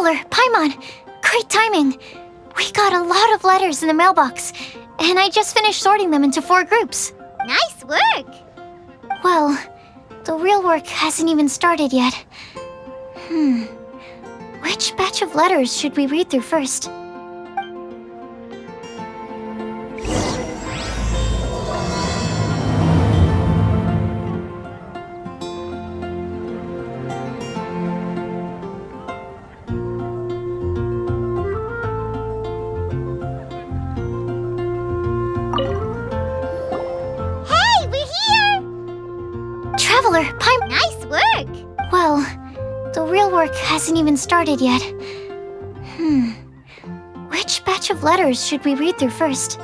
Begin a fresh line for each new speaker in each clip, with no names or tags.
Traveler, Paimon! Great timing! We got a lot of letters in the mailbox, and I just finished sorting them into 4 groups.
Nice work!
Well, the real work hasn't even started yet. Which batch of letters should we read through first?
Hey, we're here!
Traveler, Paimon!
Nice work!
Well, the real work hasn't even started yet. Which batch of letters should we read through first?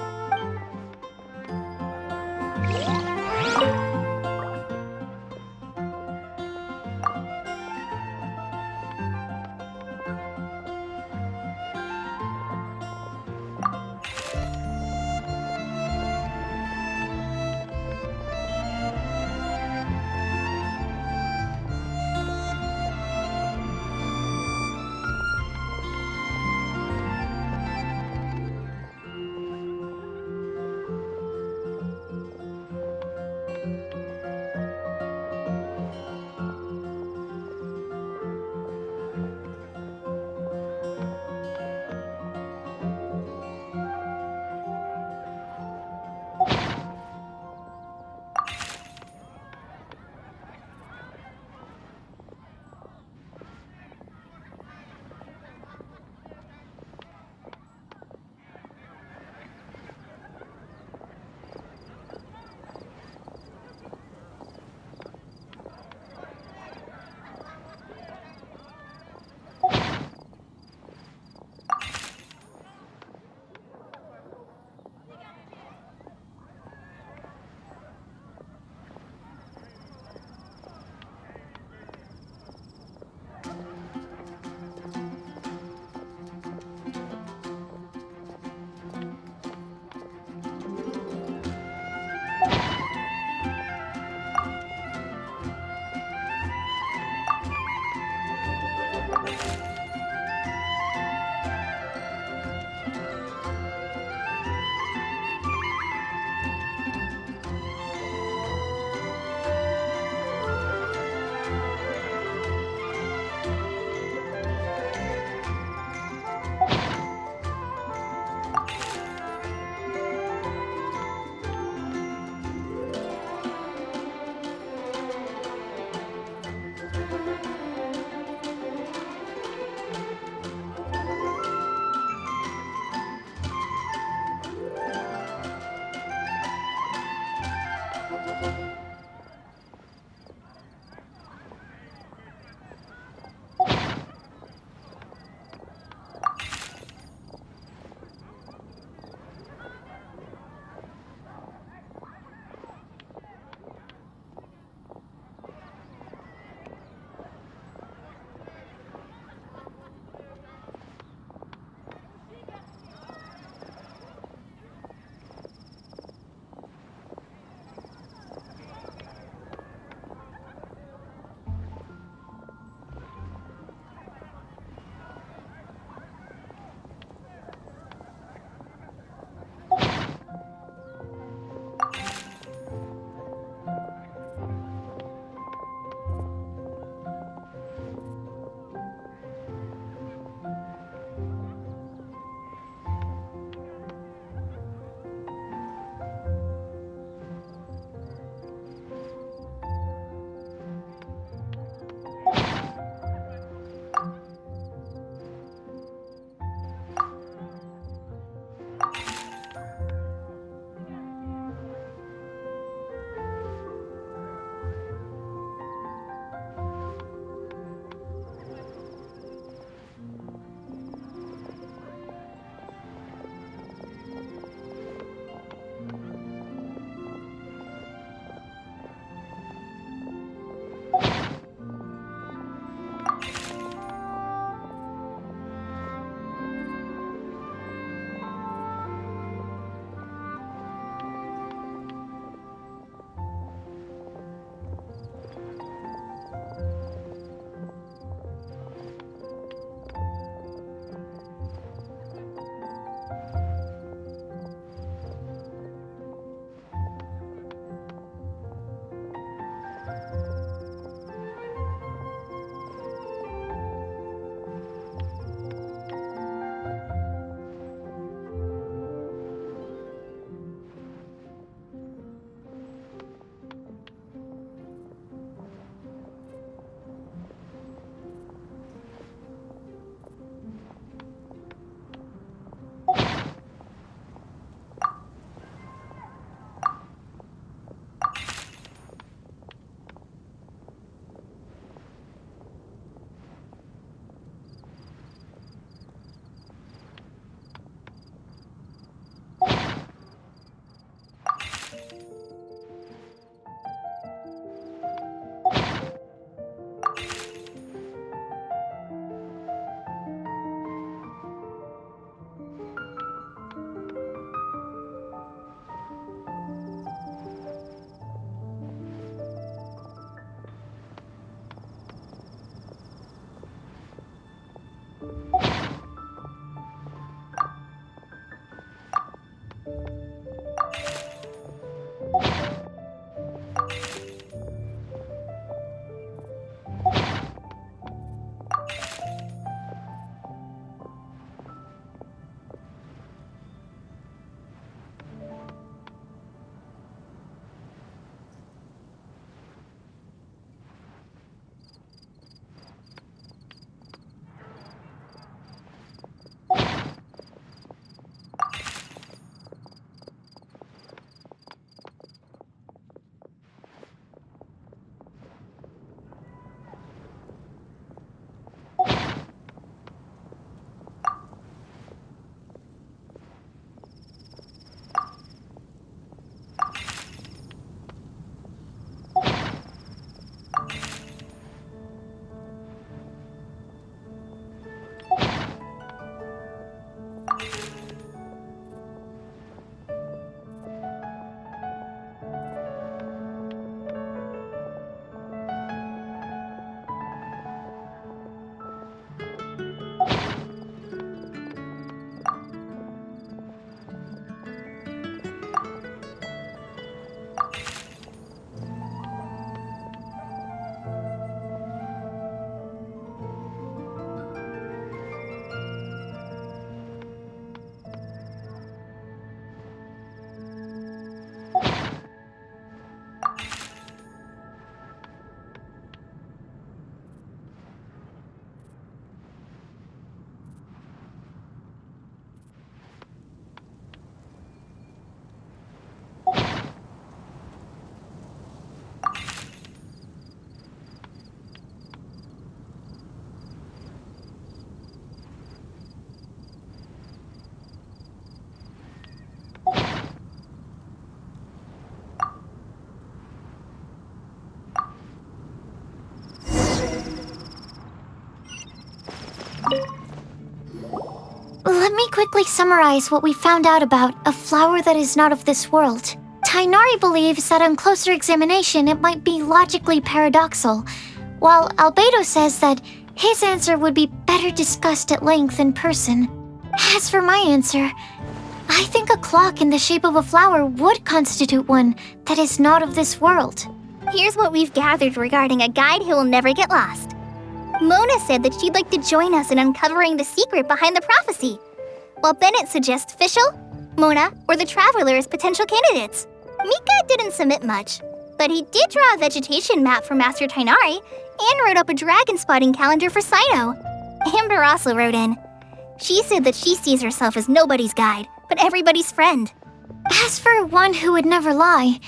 Let me quickly summarize what we found out about a flower that is not of this world. Tainari believes that on closer examination it might be logically paradoxal, while Albedo says that his answer would be better discussed at length in person. As for my answer, I think a clock in the shape of a flower would constitute one that is not of this world.
Here's what we've gathered regarding a guide who will never get lost. Mona said that she'd like to join us in uncovering the secret behind the prophecy, while Bennett suggests Fischl, Mona, or the Traveler as potential candidates. Mika didn't submit much, but he did draw a vegetation map for Master Tainari and wrote up a dragon spotting calendar for Sino. Amber also wrote in. She said that she sees herself as nobody's guide, but everybody's friend.
As for one who would never lie,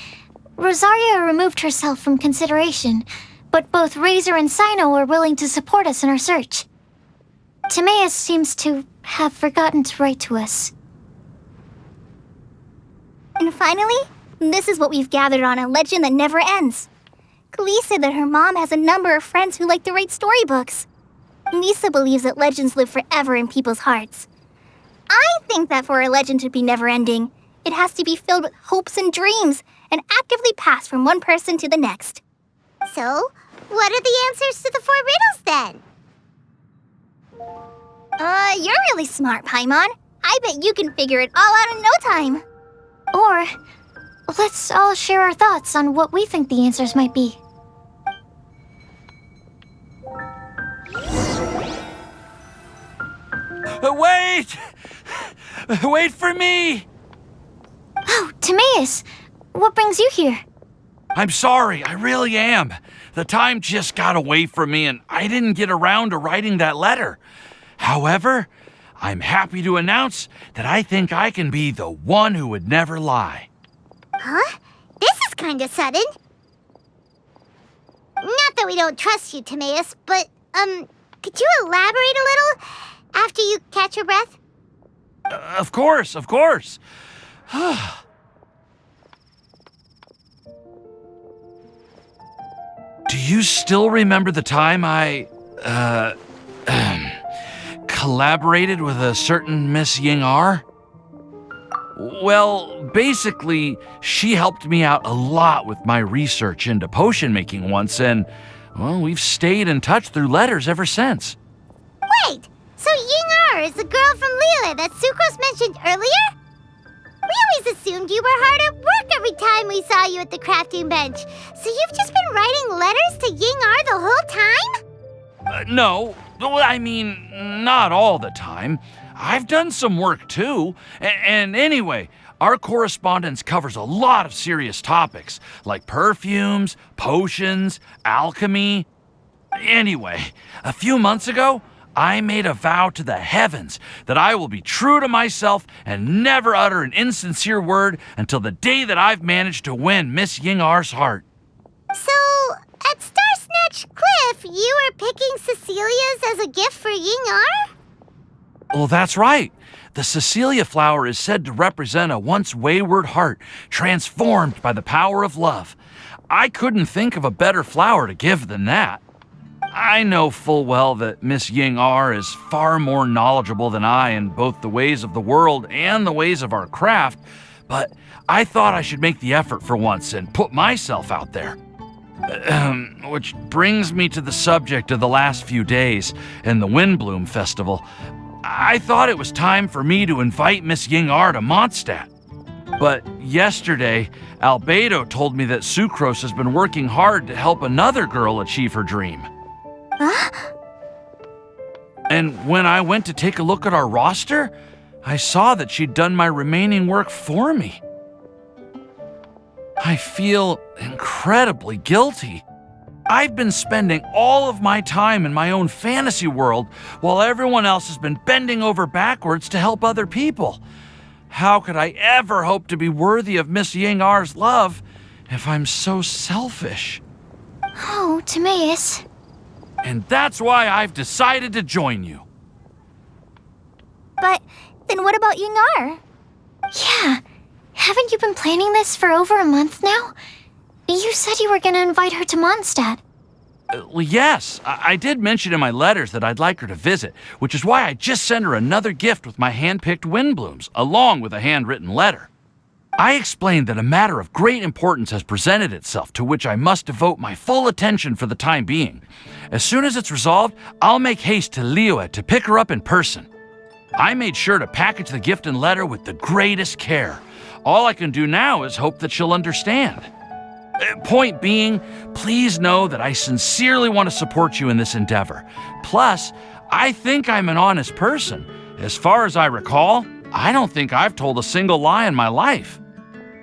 Rosaria removed herself from consideration, but both Razor and Sino are willing to support us in our search. Timaeus seems to have forgotten to write to us.
And finally, this is what we've gathered on a legend that never ends. Klee said that her mom has a number of friends who like to write storybooks. Lisa believes that legends live forever in people's hearts. I think that for a legend to be never-ending, it has to be filled with hopes and dreams and actively passed from one person to the next.
So, what are the answers to the 4 riddles then?
You're really smart, Paimon. I bet you can figure it all out in no time.
Or, let's all share our thoughts on what we think the answers might be.
Wait! Wait for me!
Oh, Timaeus! What brings you here?
I'm sorry, I really am. The time just got away from me and I didn't get around to writing that letter. However, I'm happy to announce that I think I can be the one who would never lie.
Huh? This is kinda sudden. Not that we don't trust you, Timaeus, but, could you elaborate a little after you catch your breath?
Of course. Do you still remember the time I, collaborated with a certain Miss Ying-R? Well, basically, she helped me out a lot with my research into potion making once, and, well, we've stayed in touch through letters ever since.
Wait, so So Ying-Er is the girl from Lila that Sucrose mentioned earlier? We always assumed you were hard at work every time we saw you at the crafting bench. So you've just been writing letters to Ying-Er the whole time?
No, well, I mean, not all the time. I've done some work too. And anyway, our correspondence covers a lot of serious topics, like perfumes, potions, alchemy. Anyway, a few months ago, I made a vow to the heavens that I will be true to myself and never utter an insincere word until the day that I've managed to win Miss Ying-Er's heart.
So, at Star Snatch Cliff, you were picking Cecilia's as a gift for Ying-Er?
Well, that's right. The Cecilia flower is said to represent a once wayward heart transformed by the power of love. I couldn't think of a better flower to give than that. I know full well that Miss Ying-Er is far more knowledgeable than I in both the ways of the world and the ways of our craft, but I thought I should make the effort for once and put myself out there. Which brings me to the subject of the last few days and the Wiindbume Festival. I thought it was time for me to invite Miss Ying-Er to Mondstadt. But yesterday, Albedo told me that Sucrose has been working hard to help another girl achieve her dream.
Huh?
And when I went to take a look at our roster, I saw that she'd done my remaining work for me. I feel incredibly guilty. I've been spending all of my time in my own fantasy world while everyone else has been bending over backwards to help other people. How could I ever hope to be worthy of Miss Ying-Er's love if I'm so selfish?
Oh, Timaeus.
And that's why I've decided to join you.
But then what about Ying-Er?
Yeah. Haven't you been planning this for over a month now? You said you were going to invite her to Mondstadt.
Well, yes, I did mention in my letters that I'd like her to visit, which is why I just sent her another gift with my hand-picked Wiindblumes, along with a handwritten letter. I explained that a matter of great importance has presented itself to which I must devote my full attention for the time being. As soon as it's resolved, I'll make haste to Liyue to pick her up in person. I made sure to package the gift and letter with the greatest care. All I can do now is hope that she'll understand. Point being, please know that I sincerely want to support you in this endeavor. Plus, I think I'm an honest person. As far as I recall, I don't think I've told a single lie in my life.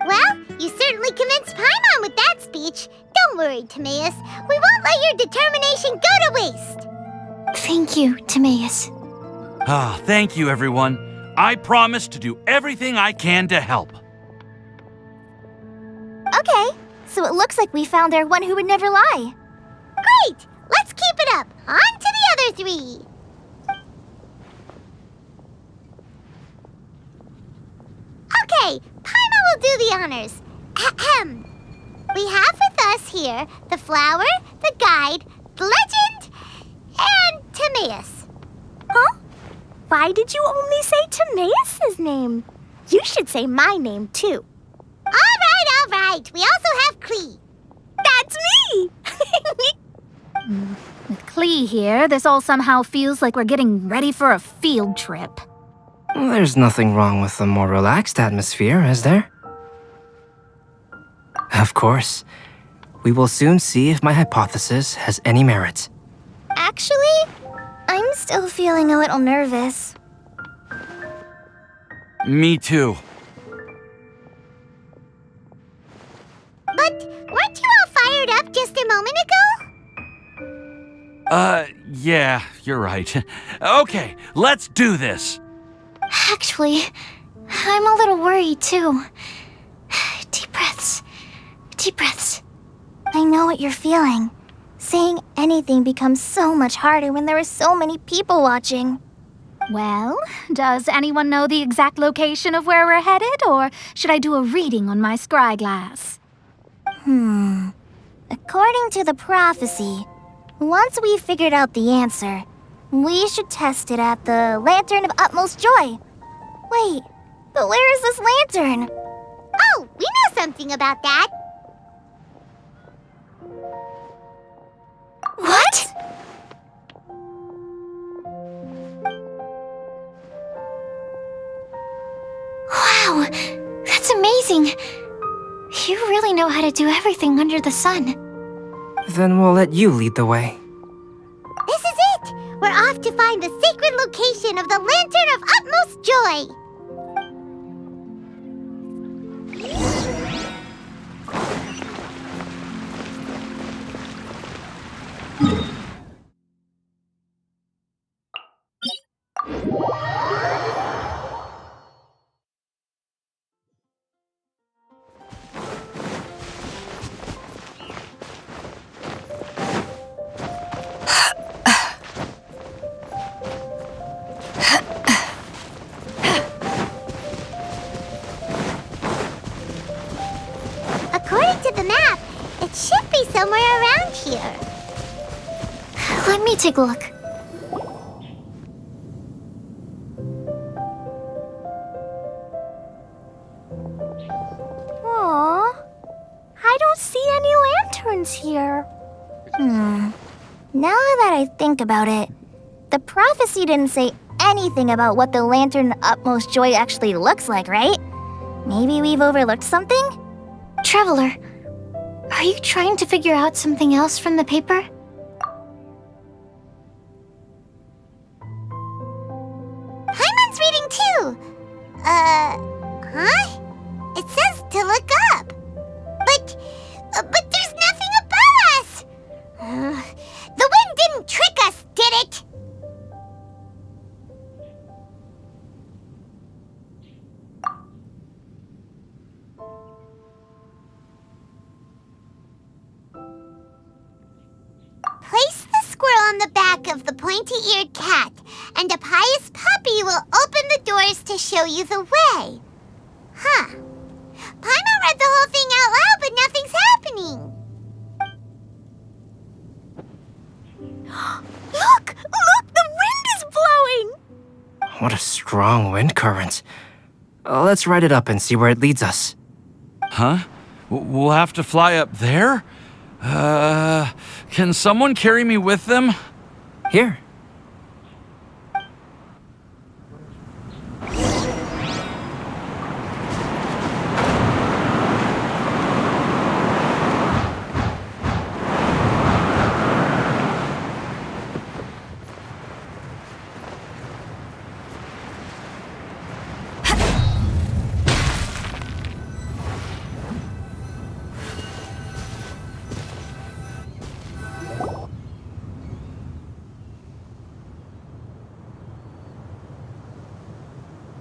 Well, you certainly convinced Paimon with that speech. Don't worry, Timaeus. We won't let your determination go to waste.
Thank you, Timaeus.
Ah, thank you, everyone. I promise to do everything I can to help.
Okay, so it looks like we found our one who would never lie.
Great! Let's keep it up. On to the other three. Okay, Paimon will do the honors. Ahem. We have with us here the flower, the guide, the legend, and Timaeus.
Huh? Why did you only say Timaeus' name? You should say my name, too.
All right. We also have Klee.
That's me!
With Klee here, this all somehow feels like we're getting ready for a field trip.
There's nothing wrong with a more relaxed atmosphere, is there? Of course. We will soon see if my hypothesis has any merit.
Actually, I'm still feeling a little nervous.
Me too.
But weren't you all fired up just a moment ago?
Yeah, you're right. Okay, let's do this.
Actually, I'm a little worried too. Deep breaths. Deep breaths.
I know what you're feeling. Saying anything becomes so much harder when there are so many people watching.
Well, does anyone know the exact location of where we're headed, or should I do a reading on my scry glass?
According to the prophecy, once we've figured out the answer, we should test it at the Lantern of Utmost Joy. Wait, but where is this lantern?
Oh, we know something about that.
What? that's amazing. You really know how to do everything under the sun.
Then we'll let you lead the way.
This is it! We're off to find the sacred location of the Lantern of Utmost Joy! According to the map, it should be somewhere around here.
Let me take a look.
Aww. I don't see any lanterns here. Now that I think about it, the prophecy didn't say anything about what the Lantern Utmost Joy actually looks like, right? Maybe we've overlooked something?
Traveler, are you trying to figure out something else from the paper?
Paimon's reading too! Huh? It says to look up. But there's nothing above us! The wind didn't trick us, did it? Place the squirrel on the back of the pointy-eared cat, and a pious puppy will open the doors to show you the way. Huh. Paimon read the whole thing out loud, but nothing's happening.
Look! Look! The wind is blowing!
What a strong wind current. Let's ride it up and see where it leads us.
Huh? We'll have to fly up there? Can someone carry me with them?
Here.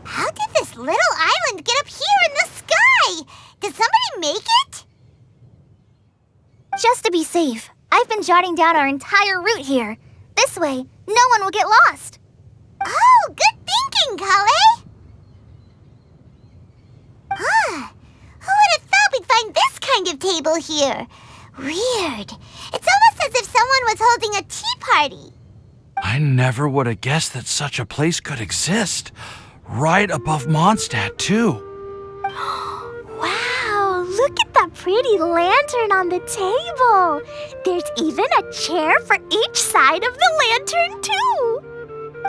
How did this little island get up here in the sky? Did somebody make it?
Just to be safe, I've been jotting down our entire route here. This way, no one will get lost.
Oh, good thinking, Kale! Huh. Who would have thought we'd find this kind of table here? Weird. It's almost as if someone was holding a tea party.
I never would have guessed that such a place could exist. Right above Mondstadt, too.
Wow, look at that pretty lantern on the table. There's even a chair for each side of the lantern, too.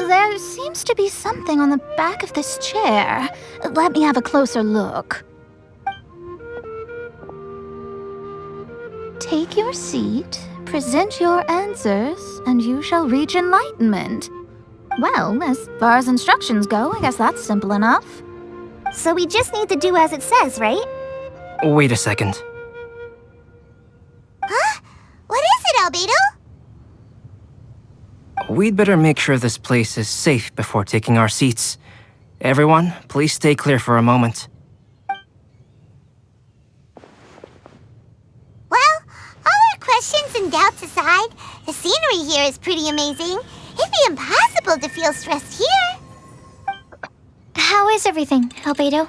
There seems to be something on the back of this chair. Let me have a closer look. Take your seat, present your answers, and you shall reach enlightenment. Well, as far as instructions go, I guess that's simple enough.
So we just need to do as it says, right?
Wait a second.
Huh? What is it, Albedo?
We'd better make sure this place is safe before taking our seats. Everyone, please stay clear for a moment.
Well, all our questions and doubts aside, the scenery here is pretty amazing. It'd be impossible to feel stressed here.
How is everything, Albedo?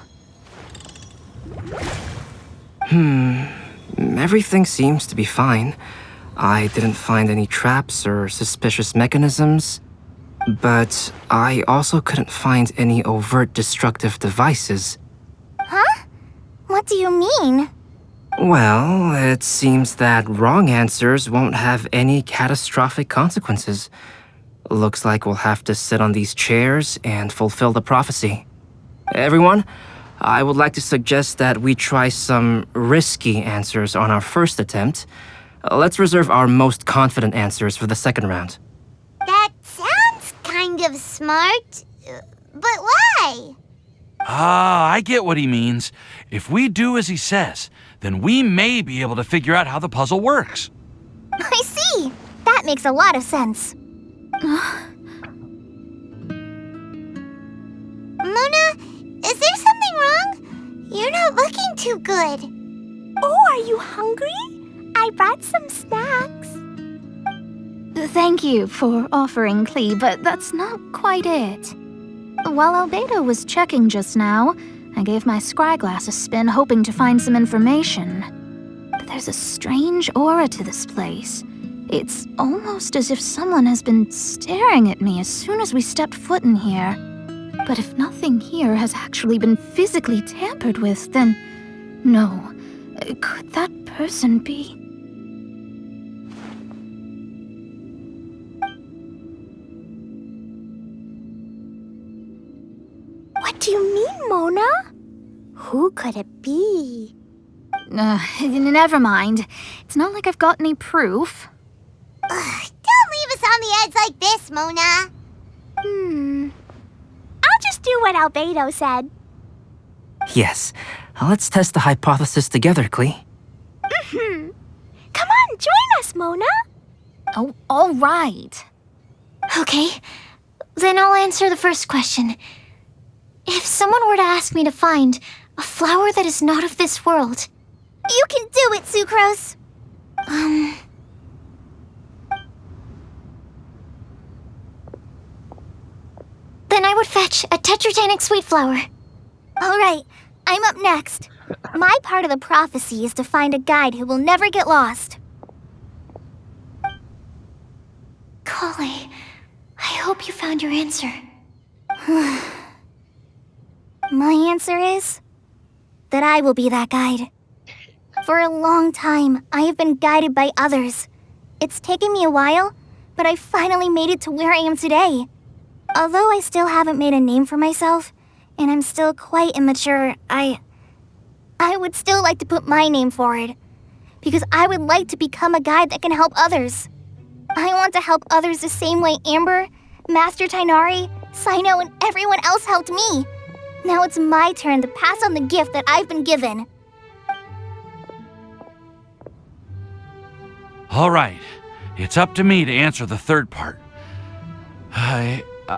Everything seems to be fine. I didn't find any traps or suspicious mechanisms, but I also couldn't find any overt destructive devices.
Huh? What do you mean?
Well, it seems that wrong answers won't have any catastrophic consequences. Looks like we'll have to sit on these chairs and fulfill the prophecy. Everyone, I would like to suggest that we try some risky answers on our first attempt. Let's reserve our most confident answers for the second round.
That sounds kind of smart. But why?
Ah, I get what he means. If we do as he says, then we may be able to figure out how the puzzle works.
I see. That makes a lot of sense.
Mona, is there something wrong? You're not looking too good.
Oh, are you hungry? I brought some snacks.
Thank you for offering, Klee, but that's not quite it. While Albedo was checking just now, I gave my scryglass a spin hoping to find some information. But there's a strange aura to this place. It's almost as if someone has been staring at me as soon as we stepped foot in here. But if nothing here has actually been physically tampered with, then no. Could that person be?
What do you mean, Mona? Who could it be?
Never mind. It's not like I've got any proof.
Don't leave us on the edge like this, Mona.
I'll just do what Albedo said.
Yes, let's test the hypothesis together, Klee.
Come on, join us, Mona.
Oh, all right.
Okay, then I'll answer the first question. If someone were to ask me to find a flower that is not of this world,
You can do it, Sucrose.
then I would fetch a tetragenic sweet flower.
All right, I'm up next. My part of the prophecy is to find a guide who will never get lost.
Kale, I hope you found your answer.
My answer is that I will be that guide. For a long time, I have been guided by others. It's taken me a while, but I finally made it to where I am today. Although I still haven't made a name for myself, and I'm still quite immature, I would still like to put my name forward. Because I would like to become a guide that can help others. I want to help others the same way Amber, Master Tainari, Sino, and everyone else helped me. Now it's my turn to pass on the gift that I've been given.
All right, it's up to me to answer the third part.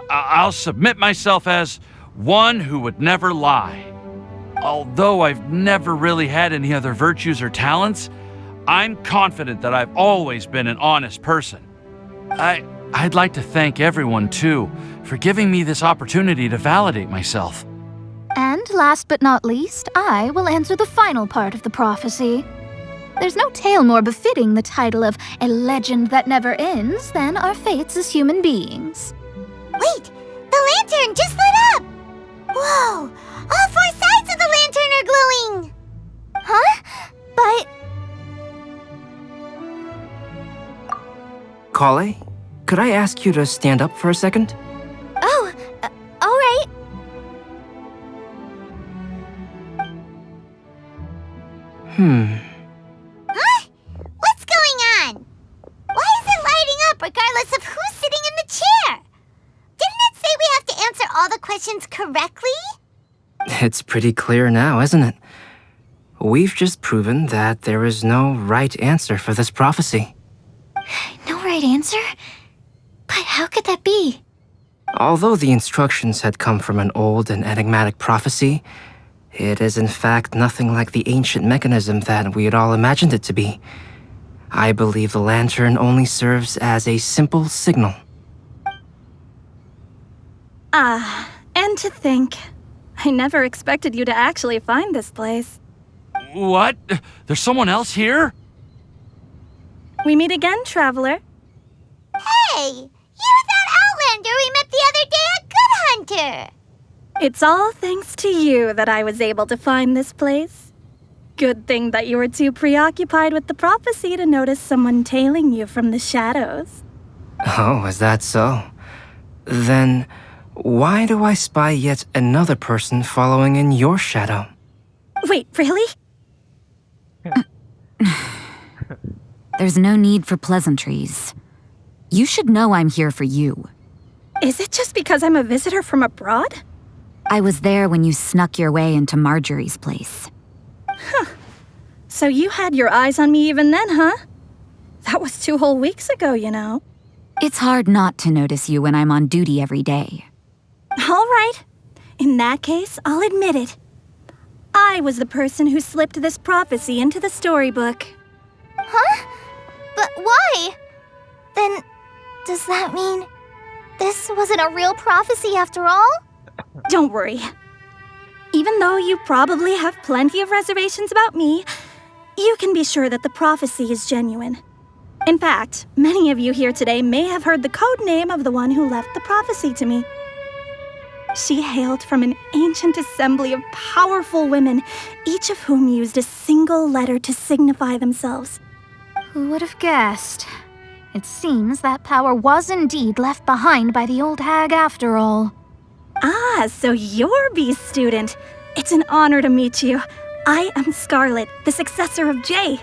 I'll submit myself as one who would never lie. Although I've never really had any other virtues or talents, I'm confident that I've always been an honest person. I'd like to thank everyone, too, for giving me this opportunity to validate myself.
And last but not least, I will answer the final part of the prophecy. There's no tale more befitting the title of a legend that never ends than our fates as human beings.
Wait, the lantern just lit up! Whoa, all four sides of the lantern are glowing!
Huh? But
Kale, could I ask you to stand up for a second?
oh, all right.
Huh? What's going on? Why is it lighting up regardless of who's sitting in the chair? Didn't it say we have to answer all the questions correctly?
It's pretty clear now, isn't it? We've just proven that there is no right answer for this prophecy.
No right answer? But how could that be?
Although the instructions had come from an old and enigmatic prophecy, it is in fact nothing like the ancient mechanism that we had all imagined it to be. I believe the lantern only serves as a simple signal.
And to think, I never expected you to actually find this place.
What? There's someone else here?
We meet again, traveler.
Hey, you're that Outlander we met the other day at Good Hunter!
It's all thanks to you that I was able to find this place. Good thing that you were too preoccupied with the prophecy to notice someone tailing you from the shadows.
Oh, is that so? Then, Why do I spy yet another person following in your shadow?
Wait, really?
There's no need for pleasantries. You should know I'm here for you.
Is it just because I'm a visitor from abroad?
I was there when you snuck your way into Marjorie's place.
So you had your eyes on me even then, huh? That was 2 whole weeks ago, you know.
It's hard not to notice you when I'm on duty every day.
All right. In that case, I'll admit it. I was the person who slipped this prophecy into the storybook.
Huh? But why? Then, does that mean this wasn't a real prophecy after all?
Don't worry. Even though you probably have plenty of reservations about me, you can be sure that the prophecy is genuine. In fact, many of you here today may have heard the code name of the one who left the prophecy to me. She hailed from an ancient assembly of powerful women, each of whom used a single letter to signify themselves.
Who would have guessed? It seems that power was indeed left behind by the old hag after all.
Ah, so you're B's student. It's an honor to meet you. I am Scarlet, the successor of Jay.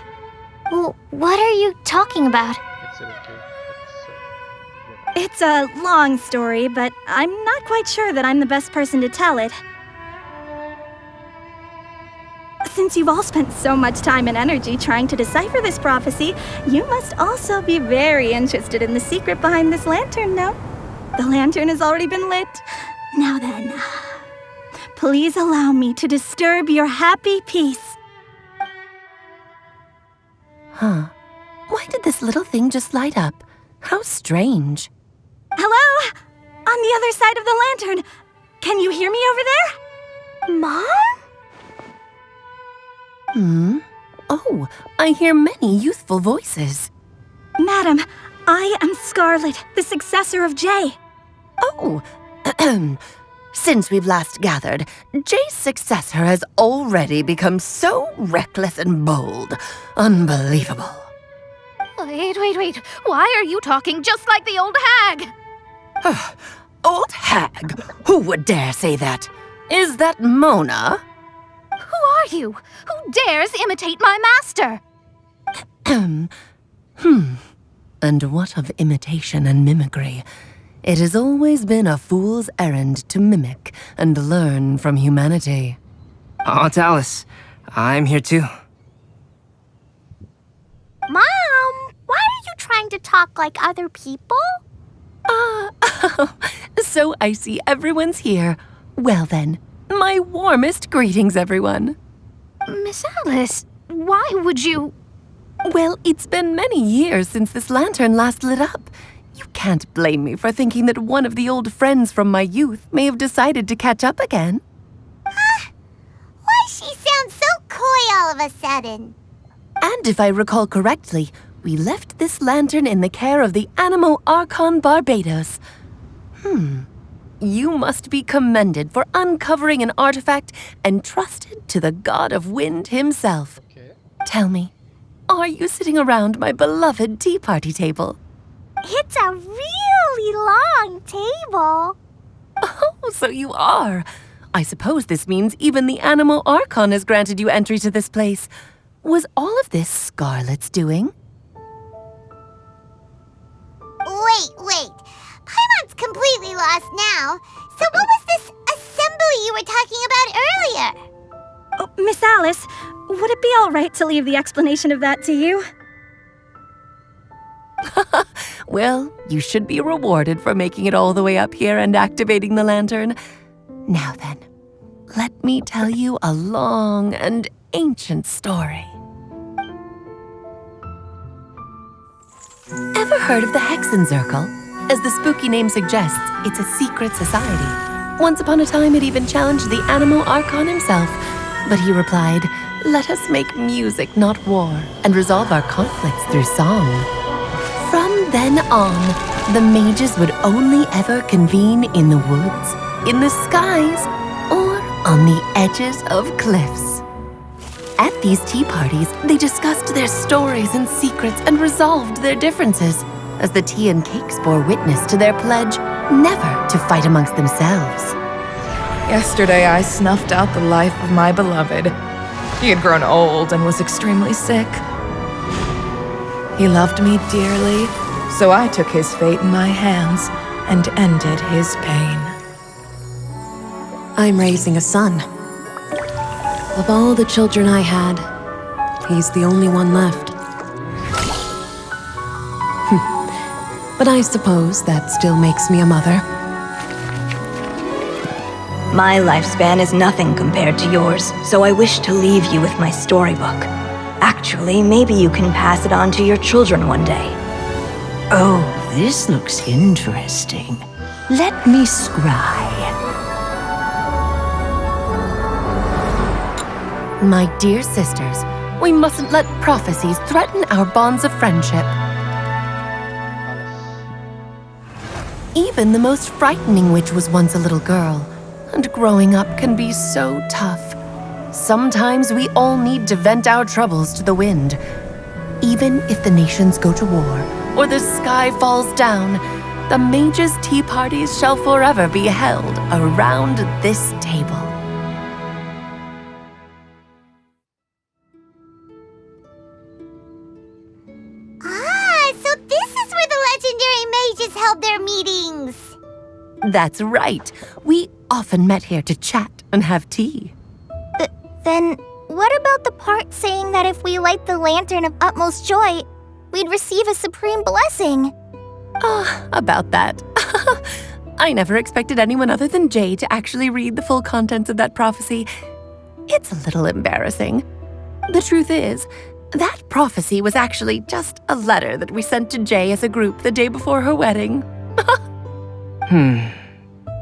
Well, what are you talking about?
It's a long story, but I'm not quite sure that I'm the best person to tell it. Since you've all spent so much time and energy trying to decipher this prophecy, you must also be very interested in the secret behind this lantern, no? The lantern has already been lit. Now then, please allow me to disturb your happy peace.
Huh. Why did this little thing just light up? How strange.
Hello? On the other side of the lantern. Can you hear me over there? Mom?
Oh, I hear many youthful voices.
Madam, I am Scarlet, the successor of Jay.
Oh, since we've last gathered, Jay's successor has already become so reckless and bold. Unbelievable.
Wait. Why are you talking just like the old hag?
Old hag? Who would dare say that? Is that Mona?
Who are you? Who dares imitate my master?
And what of imitation and mimicry? It has always been a fool's errand to mimic and learn from humanity.
Aunt Alice, I'm here too.
Mom, why are you trying to talk like other people?
So I see everyone's here. Well then, my warmest greetings, everyone.
Miss Alice, why would you...
Well, it's been many years since this lantern last lit up. You can't blame me for thinking that one of the old friends from my youth may have decided to catch up again.
Why she sounds so coy all of a sudden?
And if I recall correctly, we left this lantern in the care of the Animo Archon Barbados. You must be commended for uncovering an artifact entrusted to the god of wind himself.
Okay.
Tell me, are you sitting around my beloved tea party table?
It's a really long table.
Oh, so you are. I suppose this means even the Animo Archon has granted you entry to this place. Was all of this Scarlet's doing?
Wait. Paimon's completely lost now. So what was this assembly you were talking about earlier?
Oh, Miss Alice, would it be all right to leave the explanation of that to you?
Well, you should be rewarded for making it all the way up here and activating the lantern. Now then, let me tell you a long and ancient story. Ever heard of the Hexenzirkel? As the spooky name suggests, it's a secret society. Once upon a time, it even challenged the Animo Archon himself. But he replied, "Let us make music, not war, and resolve our conflicts through song." From then on, the mages would only ever convene in the woods, in the skies, or on the edges of cliffs. At these tea parties, they discussed their stories and secrets and resolved their differences, as the tea and cakes bore witness to their pledge never to fight amongst themselves.
Yesterday, I snuffed out the life of my beloved. He had grown old and was extremely sick. He loved me dearly, so I took his fate in my hands and ended his pain.
I'm raising a son. Of all the children I had, he's the only one left. But I suppose that still makes me a mother.
My lifespan is nothing compared to yours, so I wish to leave you with my storybook. Actually, maybe you can pass it on to your children one day.
Oh, this looks interesting. Let me scry.
My dear sisters, we mustn't let prophecies threaten our bonds of friendship. Even the most frightening witch was once a little girl, and growing up can be so tough. Sometimes we all need to vent our troubles to the wind. Even if the nations go to war, or the sky falls down, the mages' tea parties shall forever be held around this table.
So this is where the legendary mages held their meetings.
That's right. We often met here to chat and have tea.
Then, what about the part saying that if we light the lantern of utmost joy, we'd receive a supreme blessing?
About that. I never expected anyone other than Jay to actually read the full contents of that prophecy. It's a little embarrassing. The truth is, that prophecy was actually just a letter that we sent to Jay as a group the day before her wedding.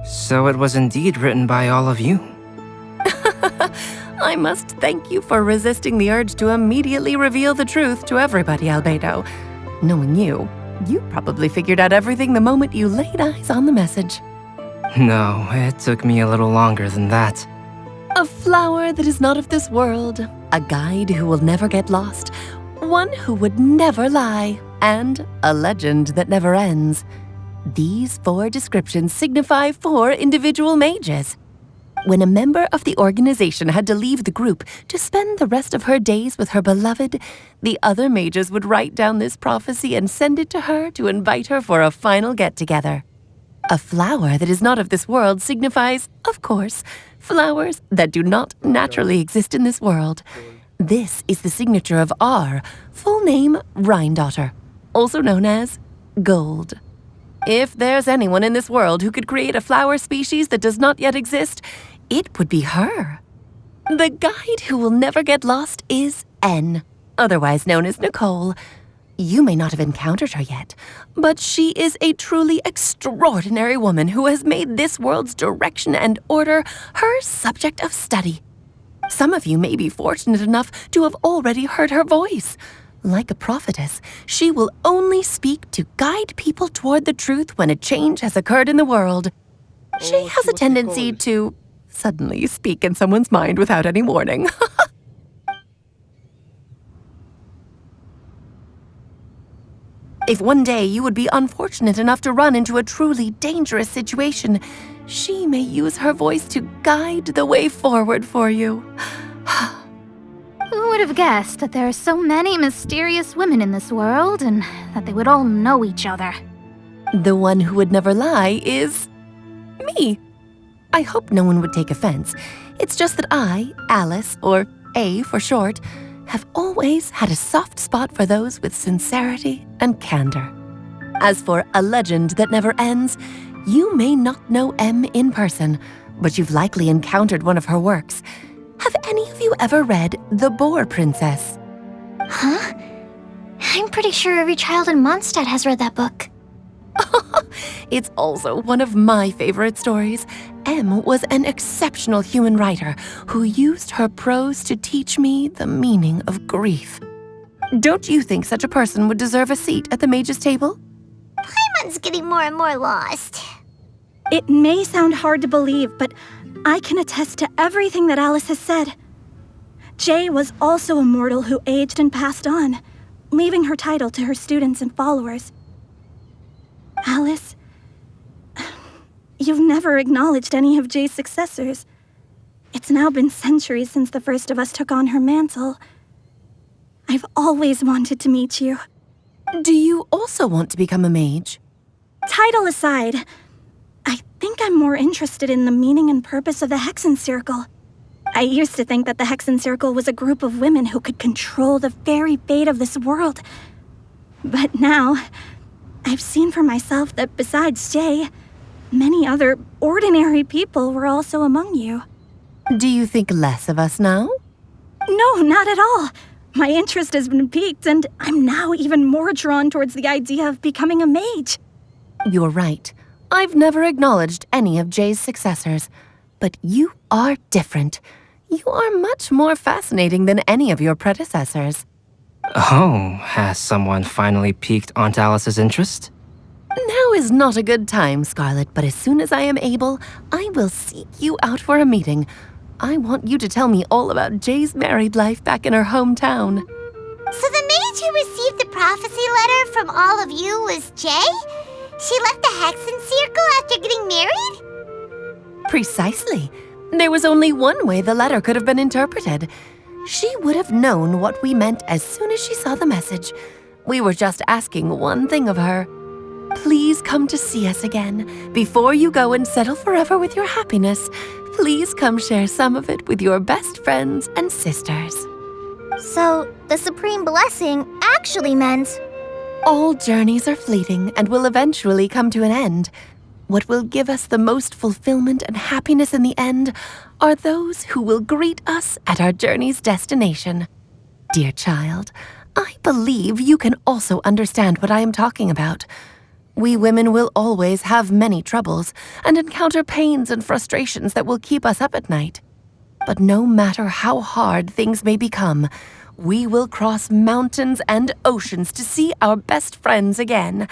So it was indeed written by all of you.
I must thank you for resisting the urge to immediately reveal the truth to everybody, Albedo. Knowing you, you probably figured out everything the moment you laid eyes on the message.
No, it took me a little longer than that.
A flower that is not of this world, a guide who will never get lost, one who would never lie, and a legend that never ends. These 4 descriptions signify 4 individual mages. When a member of the organization had to leave the group to spend the rest of her days with her beloved, the other mages would write down this prophecy and send it to her to invite her for a final get-together. A flower that is not of this world signifies, of course, flowers that do not naturally exist in this world. This is the signature of our full name, Rhindaughter, also known as Gold. If there's anyone in this world who could create a flower species that does not yet exist, it would be her. The guide who will never get lost is N, otherwise known as Nicole. You may not have encountered her yet, but she is a truly extraordinary woman who has made this world's direction and order her subject of study. Some of you may be fortunate enough to have already heard her voice. Like a prophetess, she will only speak to guide people toward the truth when a change has occurred in the world. She has a tendency to suddenly speak in someone's mind without any warning. If one day you would be unfortunate enough to run into a truly dangerous situation, she may use her voice to guide the way forward for you.
Who would have guessed that there are so many mysterious women in this world and that they would all know each other?
The one who would never lie is me. I hope no one would take offense. It's just that I, Alice, or A for short, have always had a soft spot for those with sincerity and candor. As for a legend that never ends, you may not know M in person, but you've likely encountered one of her works. Have any of you ever read The Boar Princess?
Huh? I'm pretty sure every child in Mondstadt has read that book.
It's also one of my favorite stories. M was an exceptional human writer who used her prose to teach me the meaning of grief. Don't you think such a person would deserve a seat at the mage's table?
Paimon's getting more and more lost.
It may sound hard to believe, but I can attest to everything that Alice has said. Jay was also a mortal who aged and passed on, leaving her title to her students and followers. Alice, you've never acknowledged any of Jay's successors. It's now been centuries since the first of us took on her mantle. I've always wanted to meet you.
Do you also want to become a mage?
Title aside, I think I'm more interested in the meaning and purpose of the Hexen Circle. I used to think that the Hexen Circle was a group of women who could control the very fate of this world. But now, I've seen for myself that besides Jay, many other ordinary people were also among you.
Do you think less of us now?
No, not at all. My interest has been piqued, and I'm now even more drawn towards the idea of becoming a mage.
You're right. I've never acknowledged any of Jay's successors. But you are different. You are much more fascinating than any of your predecessors.
Oh, has someone finally piqued Aunt Alice's interest?
Now is not a good time, Scarlet, but as soon as I am able, I will seek you out for a meeting. I want you to tell me all about Jay's married life back in her hometown.
So the mage who received the prophecy letter from all of you was Jay? She left the Hexen Circle after getting married?
Precisely. There was only one way the letter could have been interpreted. She would have known what we meant as soon as she saw the message. We were just asking one thing of her. Please come to see us again. Before you go and settle forever with your happiness, please come share some of it with your best friends and sisters.
So, the Supreme Blessing actually meant...
All journeys are fleeting and will eventually come to an end. What will give us the most fulfillment and happiness in the end are those who will greet us at our journey's destination. Dear child, I believe you can also understand what I am talking about. We women will always have many troubles and encounter pains and frustrations that will keep us up at night. But no matter how hard things may become, we will cross mountains and oceans to see our best friends again,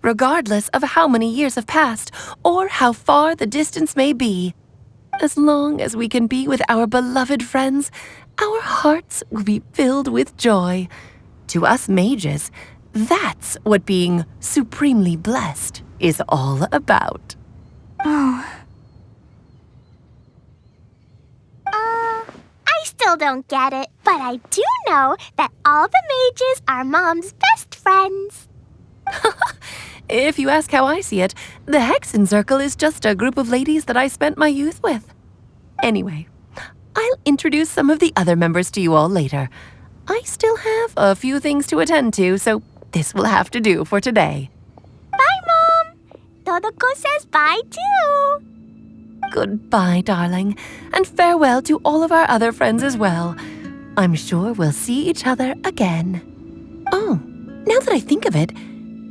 regardless of how many years have passed or how far the distance may be. As long as we can be with our beloved friends, our hearts will be filled with joy. To us mages, that's what being supremely blessed is all about.
I still don't get it, but I do know that all the mages are Mom's best friends.
If you ask how I see it, the Hexen Circle is just a group of ladies that I spent my youth with. Anyway, I'll introduce some of the other members to you all later. I still have a few things to attend to, so this will have to do for today.
Bye, Mom. Todoko says bye, too.
Goodbye, darling, and farewell to all of our other friends as well. I'm sure we'll see each other again. Oh, now that I think of it,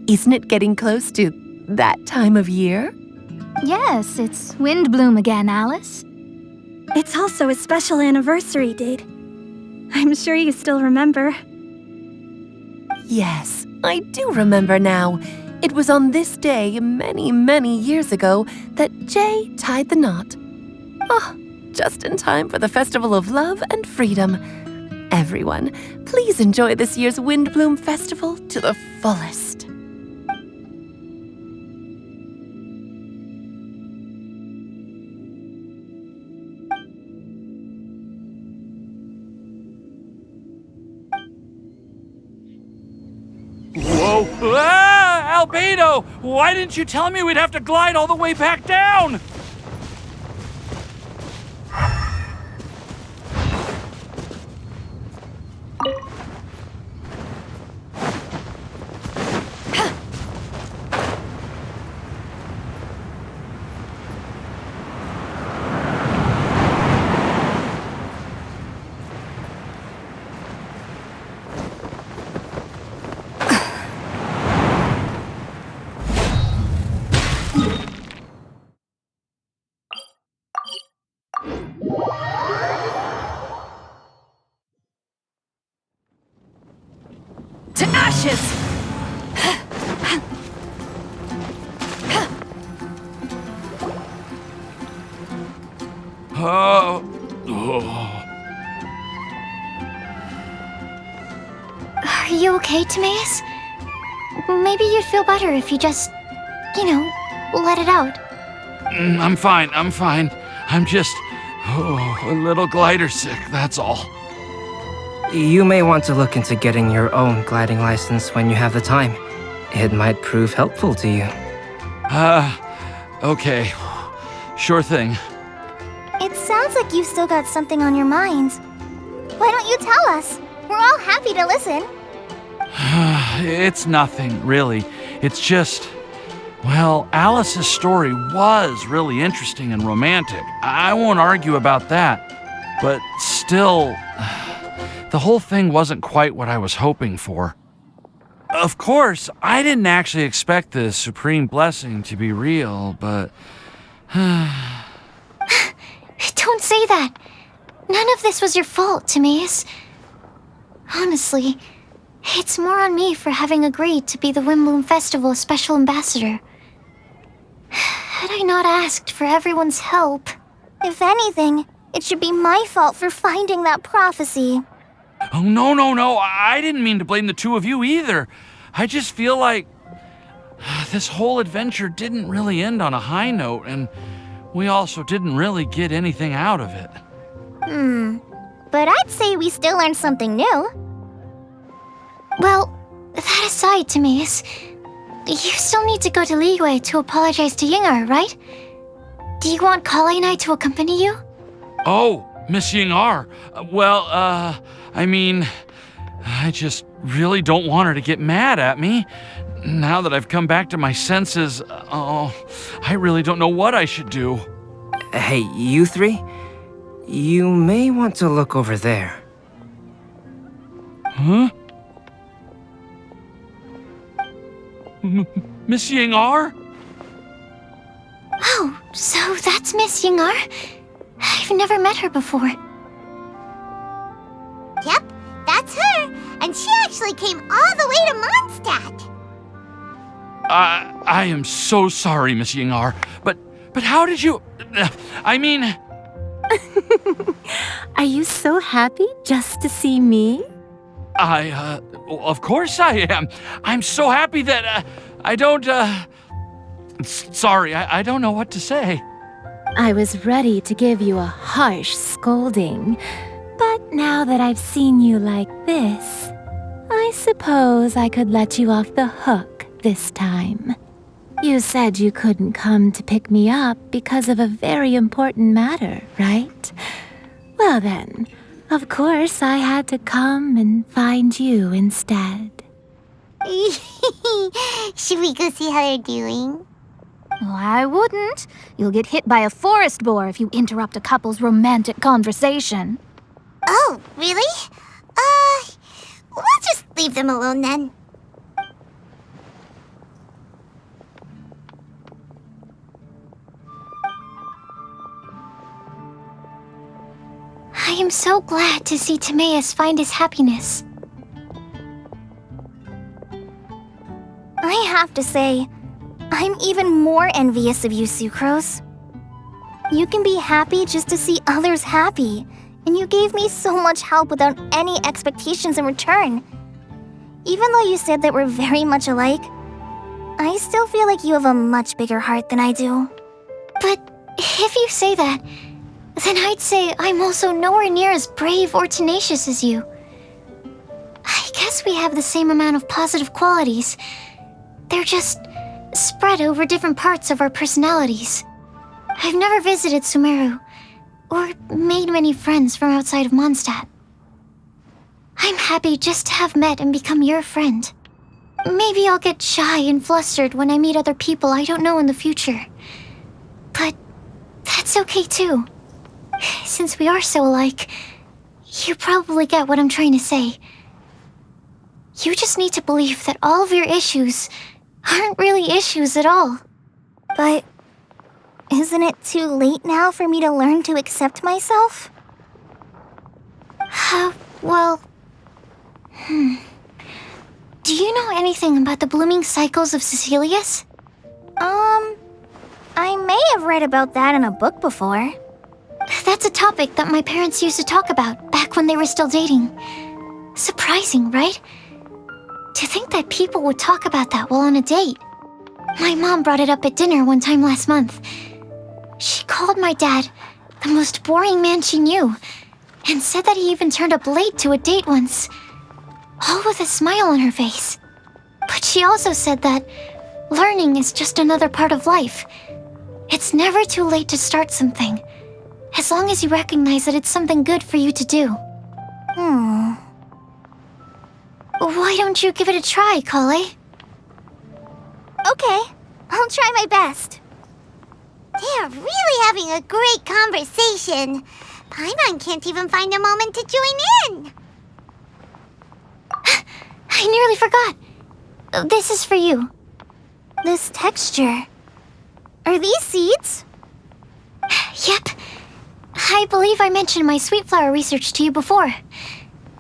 isn't it getting close to that time of year?
Yes, it's Wiindbume again, Alice.
It's also a special anniversary date. I'm sure you still remember.
Yes, I do remember now. It was on this day many, many years ago that Jay tied the knot. Oh, just in time for the Festival of Love and Freedom. Everyone, please enjoy this year's Wiindbume Festival to the fullest.
Whoa! Ah! Albedo! Why didn't you tell me we'd have to glide all the way back down?
To ashes!
Are you okay, Timaeus? Maybe you'd feel better if you just, let it out.
I'm fine. I'm just a little glider sick, that's all.
You may want to look into getting your own gliding license when you have the time. It might prove helpful to you.
Okay. Sure thing.
It sounds like you've still got something on your mind. Why don't you tell us? We're all happy to listen.
It's nothing, really. It's just... Well, Alice's story was really interesting and romantic. I won't argue about that. But still, the whole thing wasn't quite what I was hoping for. Of course, I didn't actually expect the supreme blessing to be real, but...
Don't say that. None of this was your fault, Timaeus. Honestly, it's more on me for having agreed to be the Wiindbume Festival's special ambassador. Had I not asked for everyone's help...
If anything, it should be my fault for finding that prophecy.
Oh, no. I didn't mean to blame the two of you either. I just feel like this whole adventure didn't really end on a high note, and we also didn't really get anything out of it.
But I'd say we still learned something new.
Well, that aside, Timaeus, you still need to go to Liyue to apologize to Yingar, right? Do you want Kale and I to accompany you?
Oh, Miss Yingar. Well, I mean, I just really don't want her to get mad at me. Now that I've come back to my senses, I really don't know what I should do.
Hey, you three? You may want to look over there.
Huh? Miss Yingar?
Oh, so that's Miss Yingar? I've never met her before.
Yep, that's her. And she actually came all the way to Mondstadt.
I am so sorry, Miss Yingar, but how did you... I mean...
Are you so happy just to see me?
Of course I am. I'm so happy that, I don't, Sorry, I don't know what to say.
I was ready to give you a harsh scolding, but now that I've seen you like this, I suppose I could let you off the hook this time. You said you couldn't come to pick me up because of a very important matter, right? Well then, of course I had to come and find you instead.
Should we go see how they're doing?
Oh, I wouldn't. You'll get hit by a forest boar if you interrupt a couple's romantic conversation.
Oh, really? We'll just leave them alone then.
I am so glad to see Timaeus find his happiness.
I have to say, I'm even more envious of you, Sucrose. You can be happy just to see others happy, and you gave me so much help without any expectations in return. Even though you said that we're very much alike, I still feel like you have a much bigger heart than I do.
But if you say that, then I'd say I'm also nowhere near as brave or tenacious as you. I guess we have the same amount of positive qualities. They're just spread over different parts of our personalities. I've never visited Sumeru, or made many friends from outside of Mondstadt. I'm happy just to have met and become your friend. Maybe I'll get shy and flustered when I meet other people I don't know in the future. But that's okay too. Since we are so alike, you probably get what I'm trying to say. You just need to believe that all of your issues aren't really issues at all.
But isn't it too late now for me to learn to accept myself?
Well... Do you know anything about the blooming cycles of Cecilius?
I may have read about that in a book before.
That's a topic that my parents used to talk about back when they were still dating. Surprising, right? To think that people would talk about that while on a date. My mom brought it up at dinner one time last month. She called my dad the most boring man she knew, and said that he even turned up late to a date once, all with a smile on her face. But she also said that learning is just another part of life. It's never too late to start something, as long as you recognize that it's something good for you to do. Why don't you give it a try, Kale?
Okay, I'll try my best.
They are really having a great conversation. Paimon can't even find a moment to join in.
I nearly forgot. This is for you.
This texture. Are these seeds?
Yep. I believe I mentioned my sweet flower research to you before.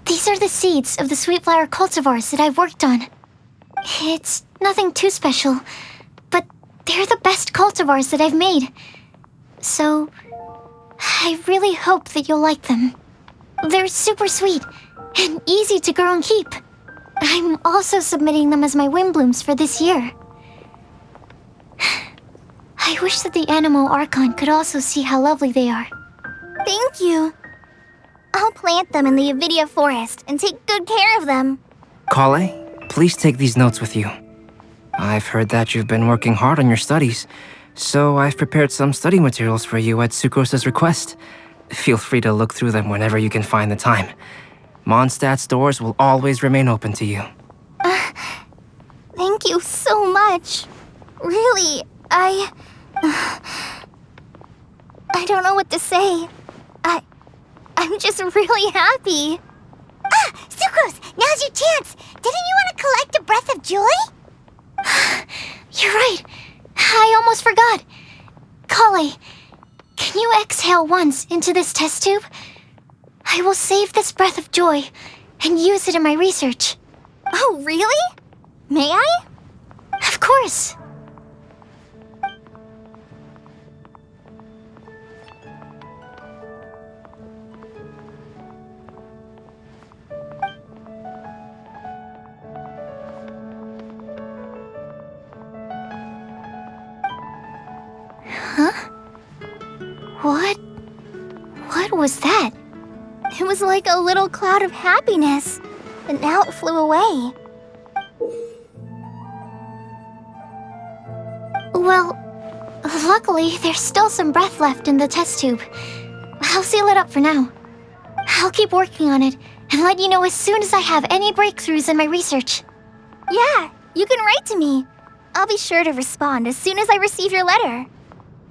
These are the seeds of the sweet flower cultivars that I've worked on. It's nothing too special, but they're the best cultivars that I've made. So, I really hope that you'll like them. They're super sweet and easy to grow and keep. I'm also submitting them as my Wiindblumes for this year. I wish that the Anemo Archon could also see how lovely they are.
Thank you. I'll plant them in the Avidia forest and take good care of them.
Kale, please take these notes with you. I've heard that you've been working hard on your studies, so I've prepared some study materials for you at Sucrose's request. Feel free to look through them whenever you can find the time. Mondstadt's doors will always remain open to you.
Thank you so much. Really, I don't know what to say. I'm just really happy.
Sucrose, now's your chance. Didn't you want to collect a breath of joy?
You're right. I almost forgot. Kale, can you exhale once into this test tube? I will save this breath of joy and use it in my research.
Oh, really? May I?
Of course. Huh? What was that?
It was like a little cloud of happiness, but now it flew away.
Well, luckily, there's still some breath left in the test tube. I'll seal it up for now. I'll keep working on it and let you know as soon as I have any breakthroughs in my research.
Yeah, you can write to me. I'll be sure to respond as soon as I receive your letter.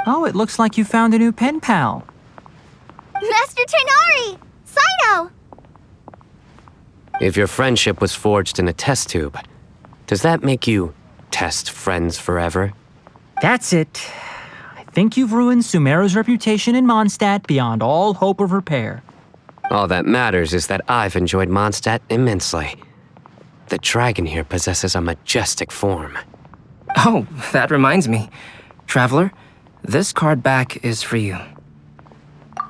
Oh, it looks like you found a new pen pal.
Master Tainari! Sino!
If your friendship was forged in a test tube, does that make you test friends forever?
That's it. I think you've ruined Sumeru's reputation in Mondstadt beyond all hope of repair.
All that matters is that I've enjoyed Mondstadt immensely. The dragon here possesses a majestic form.
Oh, that reminds me. Traveler, this card back is for you.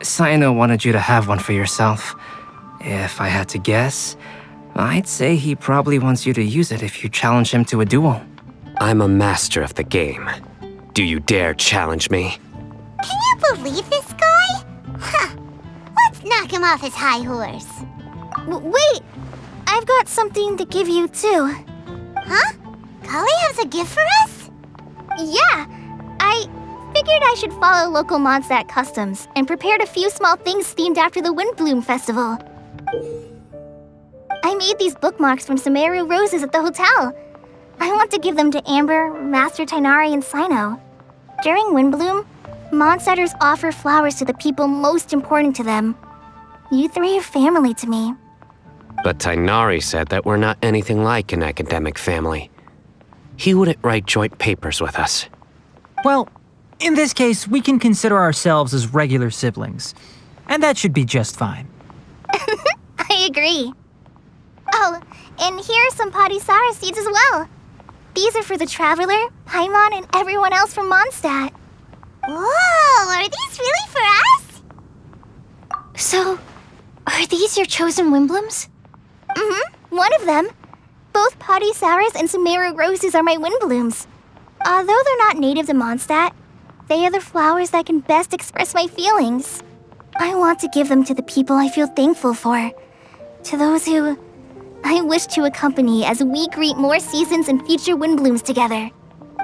Sino wanted you to have one for yourself. If I had to guess, I'd say he probably wants you to use it if you challenge him to a duel.
I'm a master of the game. Do you dare challenge me?
Can you believe this guy? Huh. Let's knock him off his high horse.
Wait! I've got something to give you, too.
Huh? Kale has a gift for us?
Yeah! I figured I should follow local Mondstadt customs and prepared a few small things themed after the Wiindbume festival. I made these bookmarks from Sumeru roses at the hotel. I want to give them to Amber, Master Tainari, and Sino. During Wiindbume, Mondstadters offer flowers to the people most important to them. You three are family to me.
But Tainari said that we're not anything like an academic family. He wouldn't write joint papers with us.
Well, in this case, we can consider ourselves as regular siblings. And that should be just fine.
I agree. Oh, and here are some Padisara seeds as well. These are for the Traveler, Paimon, and everyone else from Mondstadt.
Whoa, are these really for us?
So, are these your chosen Wiindblooms?
Mm-hmm, one of them. Both Padisauras and Sumeru roses are my Wiindblooms. Although they're not native to Mondstadt, They are the flowers that can best express my feelings. I want to give them to the people I feel thankful for. To those who I wish to accompany as we greet more seasons and future Wiindblumes together.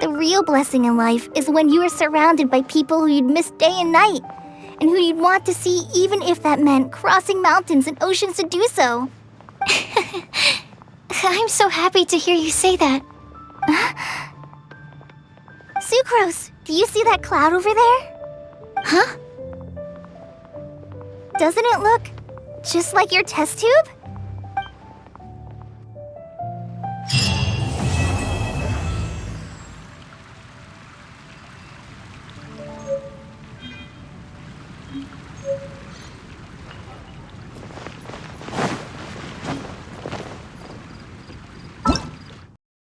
The real blessing in life is when you are surrounded by people who you'd miss day and night, and who you'd want to see even if that meant crossing mountains and oceans to do so.
I'm so happy to hear you say that.
Sucrose, do you see that cloud over there?
Huh?
Doesn't it look just like your test tube?